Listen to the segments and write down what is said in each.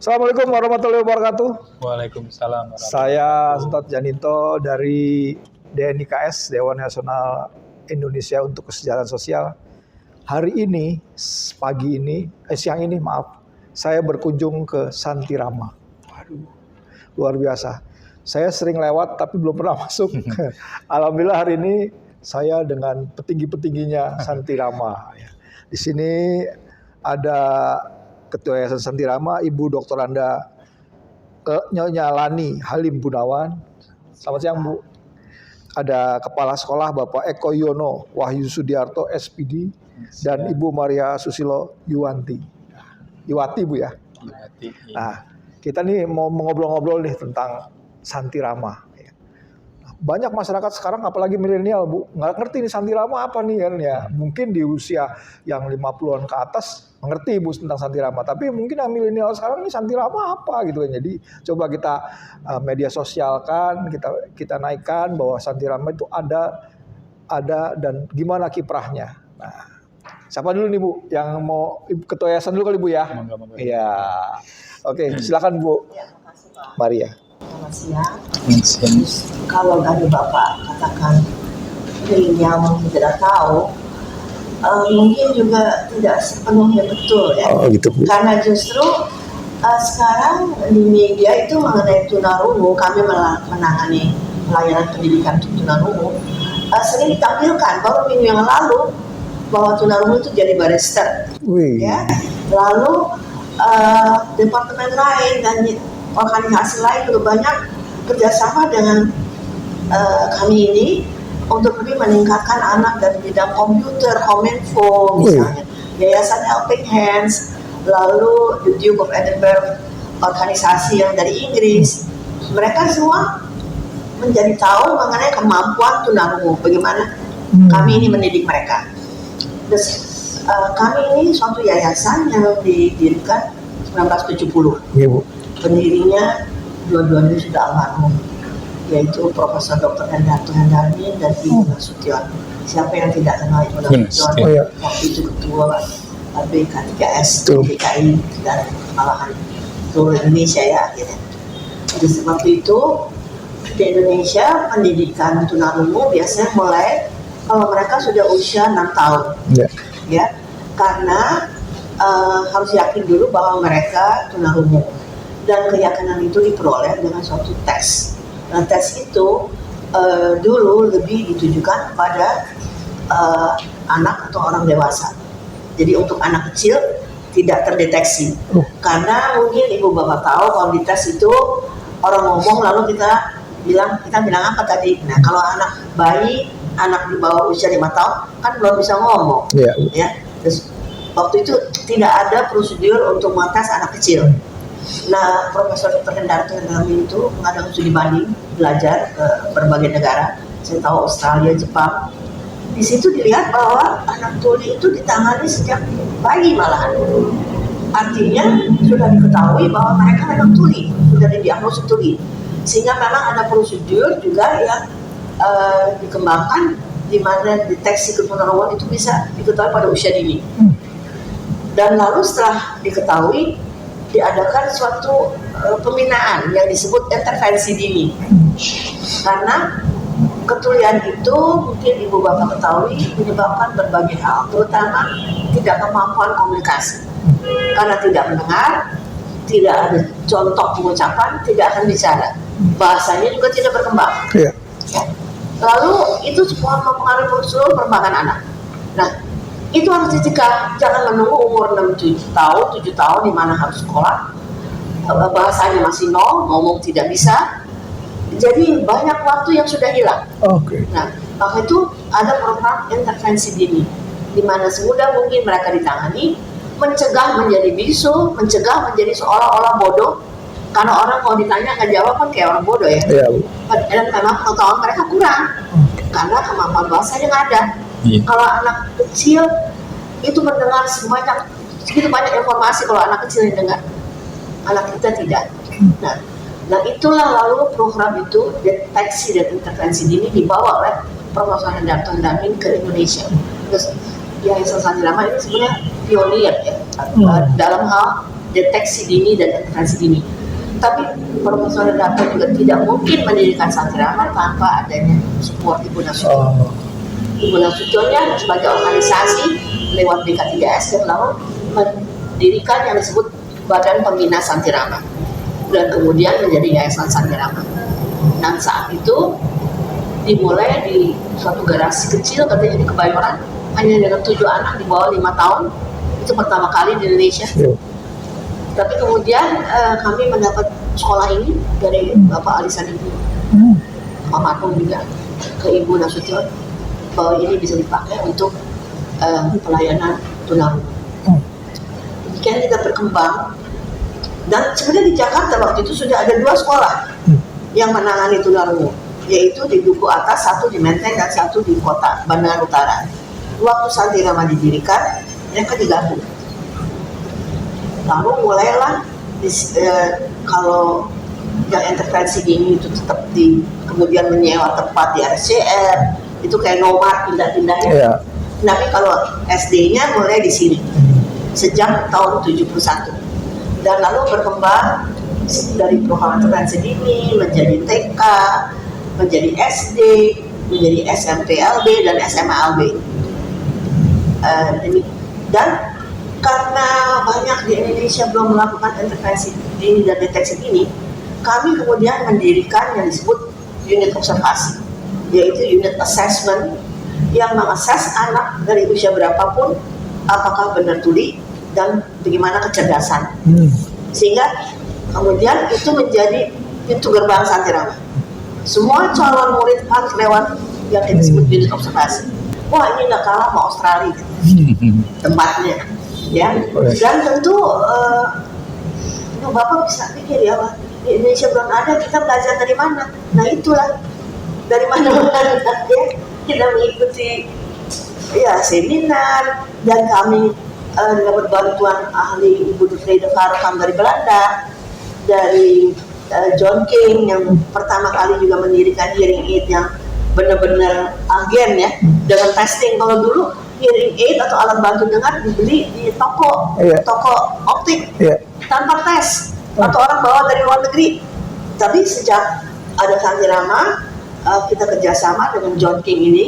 Assalamualaikum warahmatullahi wabarakatuh. Waalaikumsalam warahmatullahi Saya wabarakatuh. Ustadz Janito dari DNIKS, Dewan Nasional Indonesia untuk Kesejahteraan Sosial. Hari ini, siang ini saya berkunjung ke Santirama. Waduh, luar biasa. Saya sering lewat tapi belum pernah masuk. Alhamdulillah hari ini saya dengan petinggi-petingginya Santirama. Di sini ada Ketua Yayasan Santirama, Ibu Dr. Anda Nyonya Lani Halim Gunawan. Selamat siang, Bu. Ada Kepala Sekolah Bapak Eko Yono Wahyu Sudiarto SPD dan Ibu Maria Susilo Yuwati, Bu ya. Yuwati. Nah, kita nih mau ngobrol-ngobrol nih tentang Santirama. Banyak masyarakat sekarang apalagi milenial, Bu, nggak ngerti nih Santirama apa nih kan ya. Mungkin di usia yang 50-an ke atas mengerti, Bu, tentang Santirama, tapi mungkin yang milenial sekarang nih Santirama apa gitu kan. Jadi coba kita media sosialkan, kita naikkan bahwa Santirama itu ada dan gimana kiprahnya. Nah, siapa dulu nih, Bu, yang mau Ketua Yayasan dulu kali, Bu ya? Iya. Oke, silakan, Bu. Ya, makasih, Pak. Maria. Selamat siang. Terus, kalau tadi Bapak katakan milenial mungkin tidak tahu, mungkin juga tidak sepenuhnya betul ya. Oh gitu, Bu. Karena justru sekarang di media itu mengenai tunarungu, kami menangani pelayanan pendidikan tunarungu, sering ditampilkan baru minggu yang lalu bahwa tunarungu itu jadi barister. Ya. Lalu departemen lain dan organisasi lain juga banyak kerjasama dengan kami ini untuk lebih meningkatkan anak dari bidang komputer, Kominfo misalnya, Yayasan Helping Hands, lalu The Duke of Edinburgh, organisasi yang dari Inggris. Mereka semua menjadi tahu mengenai kemampuan tunarungu, bagaimana kami ini mendidik mereka. Terus, kami ini suatu yayasan yang didirikan 1970. Iya, Bu. Pendirinya dua-duanya sudah almarhum, yaitu Profesor Dr. Hendarto Hendarmin dan Ibu Nasution. Siapa yang tidak kenal Ibu Nasution? Waktu itu ketua BK3S DKI dan malahan seluruh Indonesia ya akhirnya. Jadi seperti itu di Indonesia pendidikan tunarungu biasanya mulai kalau mereka sudah usia 6 tahun, ya, karena harus yakin dulu bahwa mereka tunarungu. Dan keyakinan itu diperoleh dengan suatu tes. Nah, tes itu dulu lebih ditujukan pada anak atau orang dewasa. Jadi untuk anak kecil tidak terdeteksi. Karena mungkin ibu bapak tahu kalau di tes itu orang ngomong lalu kita bilang apa tadi? Nah, kalau anak bayi, anak di bawah usia 5 tahun kan belum bisa ngomong. Ya. Terus waktu itu tidak ada prosedur untuk mengetes anak kecil. Nah, Profesor Dr. Hendarto Hendarmin itu mengadakan studi banding belajar ke berbagai negara. Saya tahu Australia, Jepang. Di situ dilihat bahwa anak tuli itu ditangani sejak bayi malahan. Artinya sudah diketahui bahwa mereka memang tuli, sudah didiagnosis tuli. Sehingga memang ada prosedur juga yang dikembangkan di mana deteksi ketunarungan itu bisa diketahui pada usia dini. Dan lalu setelah diketahui diadakan suatu pembinaan yang disebut intervensi dini. Karena ketulian itu mungkin ibu bapak ketahui menyebabkan berbagai hal, terutama tidak kemampuan komunikasi. Karena tidak mendengar, tidak ada contoh pengucapan, tidak akan bicara. Bahasanya juga tidak berkembang. Ya. Lalu itu semua mempengaruhi seluruh perkembangan anak. Nah, itu harus dicegah, jangan menunggu umur 6-7 tahun di mana harus sekolah, bahasanya masih nol, ngomong tidak bisa, jadi banyak waktu yang sudah hilang. Nah, maka itu ada program intervensi dini, di mana semudah mungkin mereka ditangani, mencegah menjadi bisu, mencegah menjadi seolah-olah bodoh, karena orang kalau ditanya nggak jawab kan kayak orang bodoh ya. Dan memang pengetahuan mereka kurang, karena kemampuan bahasanya nggak ada. Kalau anak kecil itu mendengar segitu banyak informasi kalau anak kecil yang dengar, anak kita tidak. Nah itulah lalu program itu deteksi dan intervensi dini dibawa oleh Profesor Hendarto Hendarmin ke Indonesia. Terus Yayasan Santirama ini sebenarnya pionir ya dalam hal deteksi dini dan intervensi dini. Tapi Profesor Darto juga tidak mungkin mendirikan Santirama tanpa adanya support Ibu Nasution. Ibu Nasutionnya sebagai organisasi lewat BK3S yang lalu mendirikan yang disebut Badan Pembina Santirama dan kemudian menjadi Yayasan Santirama. Dan saat itu dimulai di suatu garasi kecil katanya di Kebayoran, hanya dengan 7 anak di bawah 5 tahun. Itu pertama kali di Indonesia. Tapi kemudian kami mendapat sekolah ini dari Bapak Ali Sadikin, Pak Marhum juga ke Ibu Nasution bahwa ini bisa dipakai untuk pelayanan tunarungu. Demikian kita berkembang, dan sebenarnya di Jakarta waktu itu sudah ada 2 sekolah yang menangani tunarungu, yaitu di Duku Atas, satu di Menteng dan satu di kota Bandar Utara. Waktu Santirama didirikan, mereka digabung. Lalu mulailah kalau yang intervensi dini itu tetap kemudian menyewa tempat di RSCM, itu kayak nomad pindah-pindahnya. Tapi kalau SD-nya mulai di sini sejak tahun 71 dan lalu berkembang dari program intervensi dini menjadi TK, menjadi SD, menjadi SMPLB dan SMALB. Dan karena banyak di Indonesia belum melakukan intervensi dini dan deteksi dini, kami kemudian mendirikan yang disebut unit observasi, yaitu unit assessment yang mengakses anak dari usia berapapun apakah benar tuli dan bagaimana kecerdasan. Sehingga kemudian itu menjadi pintu gerbang Santirama. Semua calon murid harus lewat yang kita sebut unit observasi. Wah, ini nggak kalah sama Australia tempatnya. Ya, dan tentu Bapak bisa pikir ya, di Indonesia belum ada, kita belajar dari mana? Nah itulah dari mana-mana ya, kita mengikuti ya seminar, dan kami dapat bantuan ahli Ibu Freda Farham dari Belanda, dari John King yang pertama kali juga mendirikan hearing aid yang benar-benar agen ya, dengan testing. Kalau dulu hearing aid atau alat bantu dengar dibeli di toko optik tanpa tes, atau orang bawa dari luar negeri. Tapi sejak ada Santirama, kita kerjasama dengan John King ini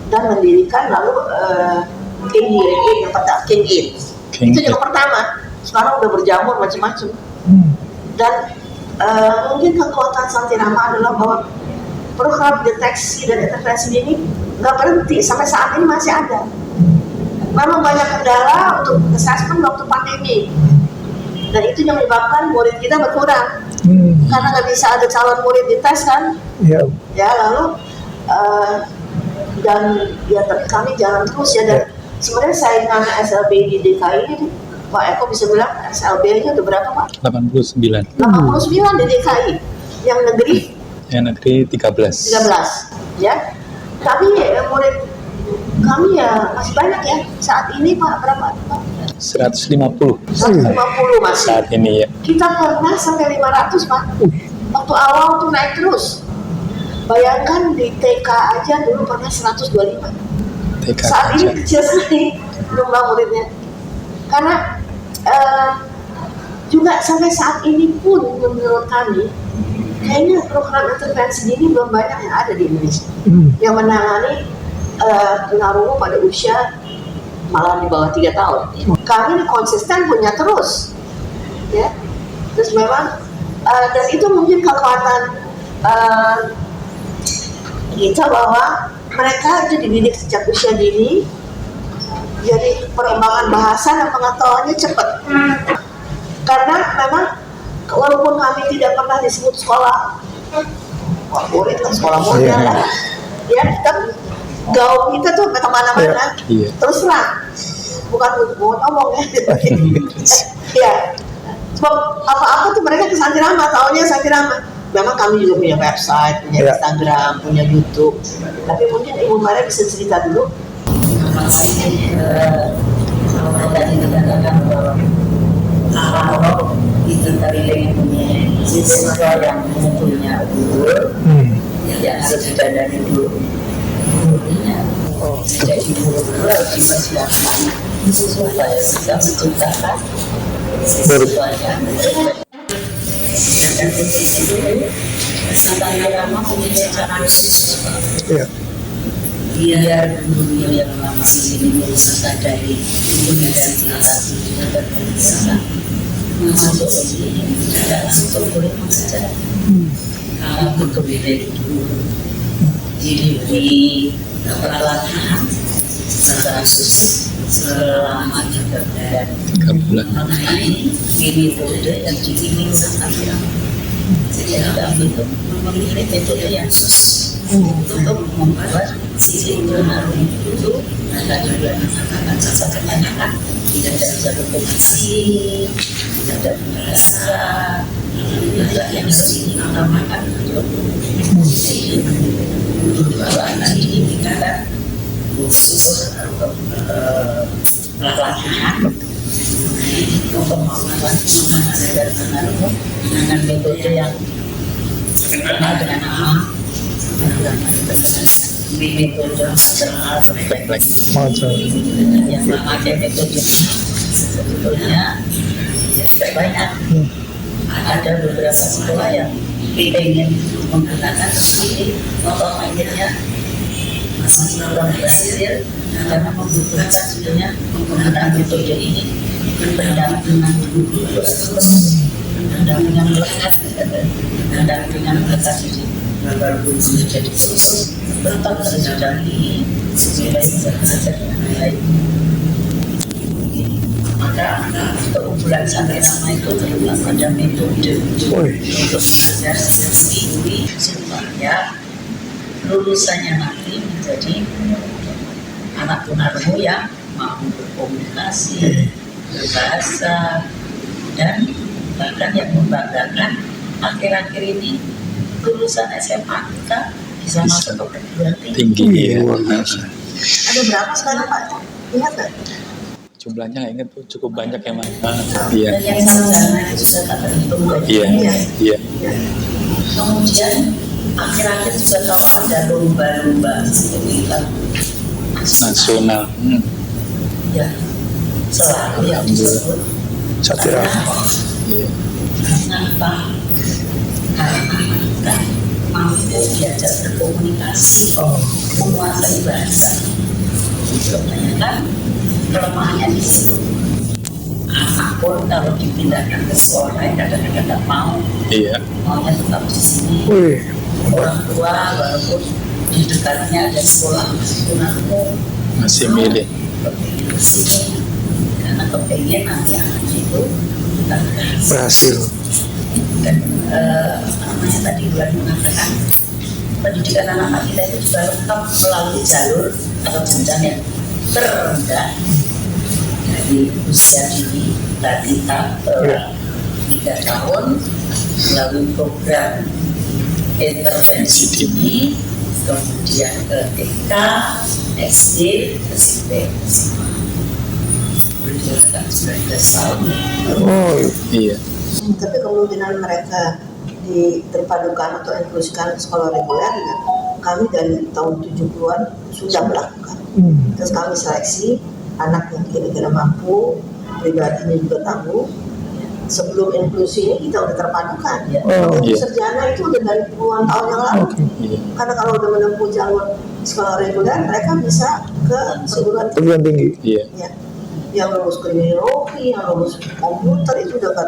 dan mendirikan lalu King Hearing Aid yang pertama, King Aid. Itu yang pertama. Sekarang udah berjamur macam-macam. Dan mungkin kekuatan Santirama adalah bahwa program deteksi dan intervensi ini nggak berhenti, sampai saat ini masih ada. Memang banyak kendala untuk assessment waktu pandemi, dan itu yang menyebabkan murid kita berkurang karena nggak bisa ada calon murid dites kan. Ya lalu dan ya kami jalan terus ya, dan sebenarnya saingan SLB di DKI ini Pak Eko bisa bilang SLB-nya udah berapa Pak? 89 di DKI, yang negeri 13 ya. Tapi murid kami ya masih banyak ya saat ini Pak. Berapa Pak? 150 masih saat ini ya. Kita pernah sampai 500 Pak. Waktu awal tuh naik terus. Bayangkan di TK aja dulu pernah 125. TK saat aja. ini kecil sekali jumlah muridnya. Karena juga sampai saat ini pun menurut kami kayaknya program intervensi dini belum banyak yang ada di Indonesia yang menangani tunarungu pada usia malah di bawah 3 tahun. Kami konsisten punya terus, ya. Terus memang dan itu mungkin kekuatan kita bahwa mereka itu dididik sejak usia dini, jadi perkembangan bahasa dan pengetahuannya cepat. Karena memang walaupun kami tidak pernah disebut sekolah favorit lah, sekolah modern lah, ya, tapi gaul kita tuh kemana-mana. Terus terang, bukan mau ngomong ya. Ya, sebab apa-apa tuh mereka ke Santirama, taunya Santirama. Memang kami juga punya website, punya Instagram, punya YouTube. Tapi mungkin Ibu Maria bisa cerita dulu. Kalau itu tadi dengan punya siswa yang punya guru, ya harus sudah dari dulu. Jadi guru harus dipersiapkan supaya bisa menciptakan Baru. Itu aja. Dan itu Nusantara Irama punya cara khusus. Iya. Biar guru yang lama ini Nusantara dari punya dan salah satu juga berbeda. Masuk ini tidak langsung boleh mengajar. Kamu kebeda dulu. Diberi peralatan secara khusus selama 3 bulan. mengenai metode yang diinginkan Irama. Jadi Anda itu memilih metode yang khusus untuk membuat si almarhum itu ada juga akan saya tanyakan tidak ada jalur komunikasi, tidak ada bahasa, tidak yang harus diutamakan untuk anak ini dikatakan khusus untuk pelatihan untuk mengajar almarhum dengan metode yang terkenal dengan nama metode Master. yang memakai metode sebetulnya tidak banyak. Ada beberapa sekolah yang ingin menggunakan seperti contoh akhirnya masih kurang berhasil karena membutuhkan sebenarnya menggunakan metode ini pendampingan guru pendampingan melekat pendampingan melekat baru menjadi khusus tetap terjadi supaya bisa belajar dengan baik. Maka keunggulan Santri Rama itu terletak pada metode untuk belajar sendiri supaya lulusannya nanti menjadi anak tunarungu yang mampu berkomunikasi, berbahasa, dan bahkan yang membanggakan akhir-akhir ini lulusan SMA kita bisa masuk ke perguruan tinggi. Tinggi ya. Ada berapa sekarang Pak? Ingat nggak? Jumlahnya nggak ingat tuh, cukup banyak ya Mas. Iya. Dan yang sarjana itu sudah tak terhitung banyak. Iya. Kemudian akhir-akhir juga kalau ada lomba-lomba seperti itu Nasional. ya selalu yang disebut Santri Rama. Iya. kenapa? Karena kita mampu belajar berkomunikasi, menguasai bahasa. Kebanyakan kelemahannya di situ. Anak pun kalau dipindahkan ke sekolah kadang-kadang tidak mau, Iya. maunya tetap di sini. Orang tua walaupun di dekatnya ada sekolah tunarungu Masih milih. kepengen ke sini karena kepengen nanti anak itu Berhasil. dan namanya tadi Bulan mengatakan pendidikan anak-anak kita itu juga lengkap melalui jalur atau jenjang yang terendah dari usia dini tadi tahap 3 tahun melalui program intervensi dini, kemudian ke TK, SD, SMP, SMA. Boleh dikatakan 19 tahun. Iya. Tapi kemungkinan mereka terpadukan atau inklusikan sekolah reguler ya, kami dari tahun 70-an sudah melakukan. Terus kami seleksi anak yang kira-kira mampu, pribadinya juga tangguh. Sebelum inklusi ini kita udah terpadukan. Untuk sarjana itu udah dari puluhan tahun yang lalu. Karena kalau udah menempuh jalur sekolah reguler, mereka bisa ke perguruan tinggi. Iya. ya. Yang lulus kriminologi, yang lulus komputer itu udah gak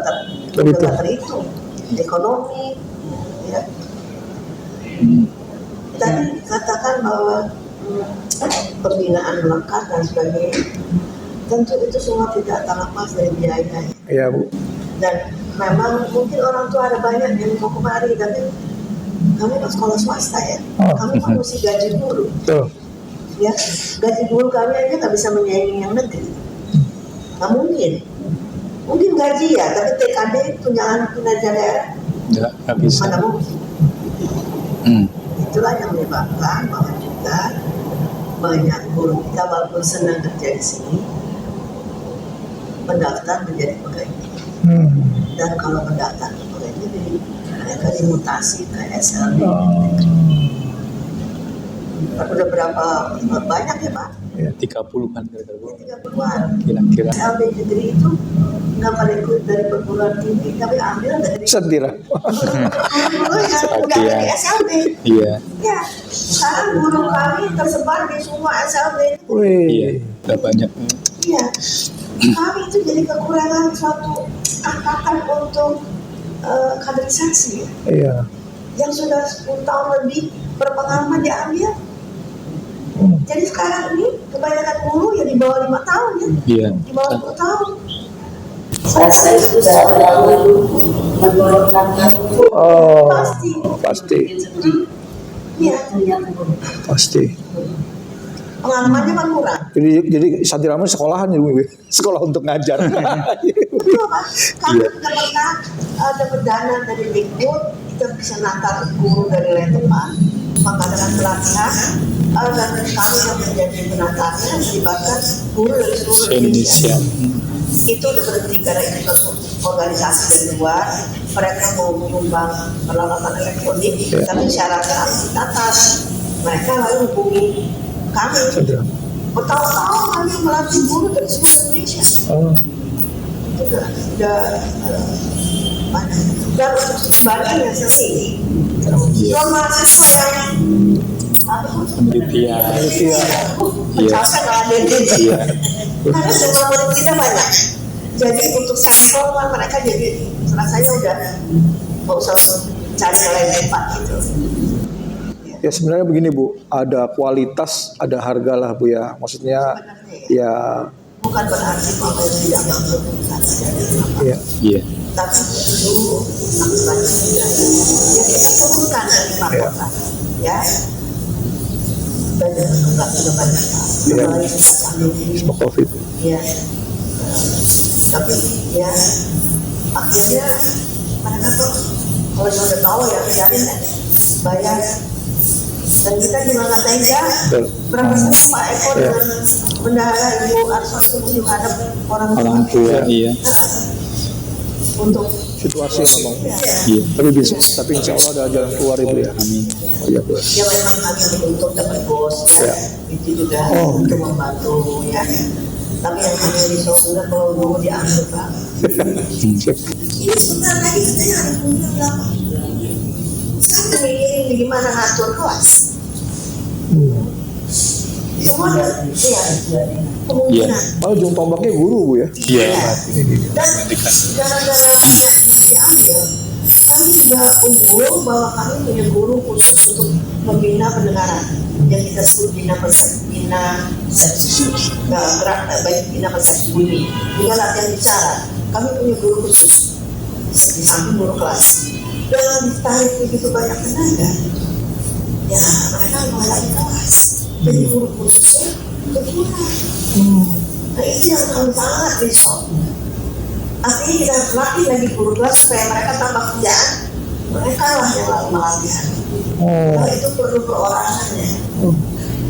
terhitung. Ekonomi, ya. Tadi katakan bahwa pembinaan melekat dan sebagainya, tentu itu semua tidak terlepas dari biaya. Iya Bu. Dan memang mungkin orang tua ada banyak yang mau kemari, tapi kami kan sekolah swasta ya, kami kan mesti gaji guru. Ya, gaji guru kami aja nggak bisa menyaingi yang negeri. Nggak mungkin gaji ya, tapi TKD tunjangan kinerja daerah Nggak bisa. mana mungkin. Itulah yang menyebabkan bahwa juga banyak guru kita walaupun senang kerja di sini mendaftar menjadi pegawai. Dan kalau mendaftar ke pegawai negeri, mereka dimutasi ke SLB. Udah berapa banyak ya Pak? 30 kan kira-kira. 30-an. Kira-kira. LD Negeri itu nggak pada ikut dari perguruan tinggi, tapi ambil dari Sedih lah. guru yang udah dari SLB. Iya. Ya, sekarang guru kami tersebar di semua SLB. Wih. Iya. Udah banyak. Iya, kami itu jadi kekurangan suatu angkatan untuk kaderisasi ya. Iya. Yang sudah 10 tahun lebih berpengalaman diambil. Jadi sekarang ini kebanyakan guru yang di bawah 5 tahun ya, Iya. di bawah 10 tahun. Saya itu selalu mendorongkan Oh, Pasti. pasti, Iya, pasti. pengalamannya kan kurang. Jadi Santi Rama sekolahan ya, Bu. Sekolah untuk ngajar. Betul Pak, kami juga pernah dapat dana dari Dikbud, kita bisa nantar guru dari Letepan, mengadakan pelatihan, dan kami yang menjadi penantarnya melibatkan guru dari seluruh Indonesia. Itu udah berhenti karena itu suatu organisasi dari luar, mereka mau menyumbang peralatan elektronik, tapi syaratnya harus ditatar. Mereka lalu hubungi kami. Bertahun-tahun kami melatih guru dari seluruh Indonesia. Oh, Itu udah banyak. Dan untuk sebagian yang seni, soal mahasiswa yang Penelitian. mencapai ada Iya. karena jumlah murid kita banyak. Jadi untuk sampel kan mereka jadi rasanya udah nggak usah cari ke lain tempat gitu. ya sebenarnya begini Bu, ada kualitas, ada harga lah Bu ya. Maksudnya ya, Bukan berarti bahwa yang tidak mampu kita jadi apa. ya, Iya. Tapi itu akibatnya tidak. Ya kita turunkan dari patokan, ya. Dan juga sudah banyak Iya. mulai sejak pandemi. sama COVID. Ya, tapi ya akhirnya mereka tuh kalau dia udah tahu ya biarin ya, bayar. Dan kita juga nggak tega Betul. berapa sering Pak Eko Ya. dengan bendahara Ibu Arso itu menghadap orang Orang tua. Iya. untuk Situasi memang. Iya. Tapi insya Allah ada jalan keluar Ibu ya. Amin. Oh, ya Bu. ya memang kami untuk dapat bos ya, Ya. itu juga Oh, untuk membantu ya. Tapi yang kami risau juga kalau dulu diambil Pak. Ini sebentar lagi katanya ada punya berapa? Sekarang kami ini gimana ngatur kelas? Semua ada, iya, kemungkinan. Oh, ujung tombaknya guru Bu ya. Iya. Dan gara-gara kita ini diambil, kami juga unggul bahwa kami punya guru khusus untuk membina pendengaran yang kita sebut bina persepsi bina persepsi bunyi, juga latihan bicara. Kami punya guru khusus di samping guru kelas. Dan ditarik begitu banyak tenaga, ya mereka mengalami kelas. Jadi guru khususnya berkurang. Nah itu yang kami sangat risau. Artinya kita harus latih lagi guru kelas supaya mereka tambah kerjaan. Mereka lah yang lalu melatihan. Nah itu perlu perorangan ya.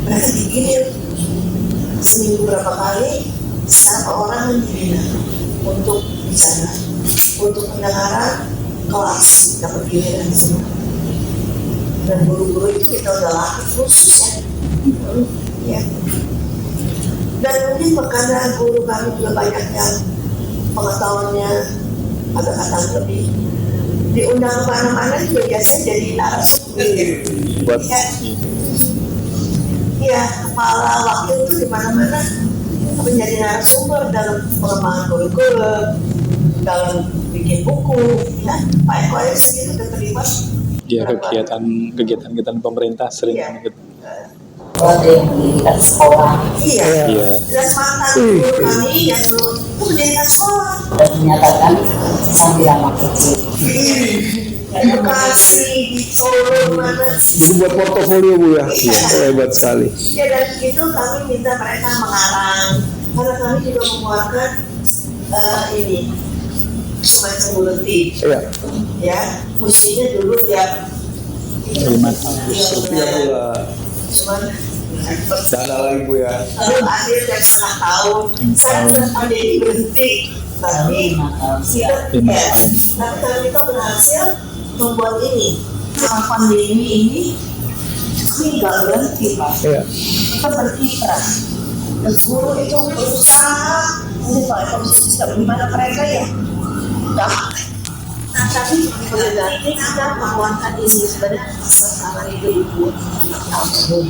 Mereka digilir seminggu berapa kali, secara perorangan dibina untuk bicara, untuk pendengaran kelas dapat giliran semua. Dan guru-guru itu kita udah latih khusus ya. Ya. Dan mungkin karena guru kami juga banyak yang pengetahuannya agak kata lebih diundang kemana-mana juga biasanya jadi narasumber. Buat Iya, kepala wakil itu di mana-mana menjadi narasumber dalam pengembangan kurikulum, dalam bikin buku, ya. Pak Eko itu udah terlibat. ya kegiatan pemerintah sering Iya. ikut. ada yang mendirikan sekolah Iya. Iya. Dan mantan guru kami yang dulu itu mendirikan sekolah. dan menyatakan sambil lama kecil. Di Bekasi, di Solo, mana. Jadi buat portofolio Bu ya. Iya. Hebat sekali. Ya dan itu kami minta mereka mengarang karena kami juga mengeluarkan ini semacam buletin Iya. ya mestinya dulu tiap 5 tahun. Setiap bulan. cuman Dana lagi Bu ya. lalu akhir tiap setengah tahun saya pandemi berhenti tapi tidak Lima ya tahun. tapi kalau kita berhasil membuat ini selama pandemi ini kami nggak berhenti Pak Iya. kita berkiprah guru itu berusaha ini Pak Komisi Sistem gimana mereka ya nah tapi berarti kita menguatkan ini sebenarnya masalah ibu langsung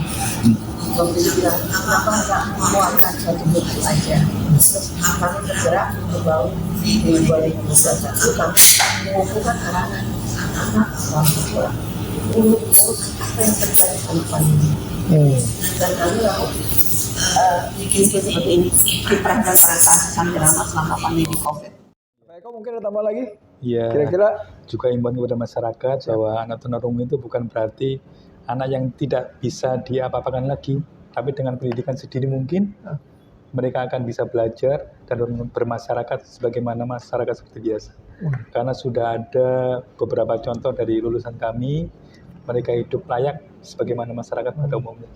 kalau bilang kenapa nggak menguatkan satu buku aja terus kami bergerak untuk bangun di 2021 kami mengumpulkan anak-anak orang tua urut apa yang terjadi sama pandemi dan kami lalu bikin seperti ini kiprah dan prestasi Santirama selama pandemi COVID. Pak Eko mungkin ada tambah lagi? Iya. Kira-kira Juga imbauan kepada masyarakat bahwa anak tunarungu itu bukan berarti anak yang tidak bisa diapa-apakan lagi, tapi dengan pendidikan sedini mungkin mereka akan bisa belajar dan bermasyarakat sebagaimana masyarakat seperti biasa. Karena sudah ada beberapa contoh dari lulusan kami, mereka hidup layak sebagaimana masyarakat pada umumnya.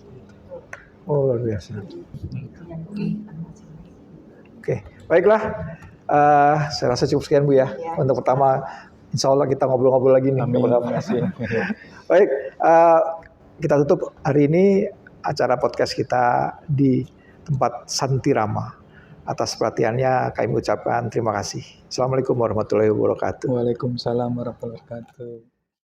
oh luar biasa. Oke, baiklah. Saya rasa cukup sekian Bu ya. Untuk pertama, insya Allah kita ngobrol-ngobrol lagi nih. Amin. Kapan-kapan. Terima kasih. Baik, kita tutup hari ini acara podcast kita di tempat Santirama. Atas perhatiannya kami ucapkan terima kasih. Assalamualaikum warahmatullahi wabarakatuh. Waalaikumsalam warahmatullahi wabarakatuh.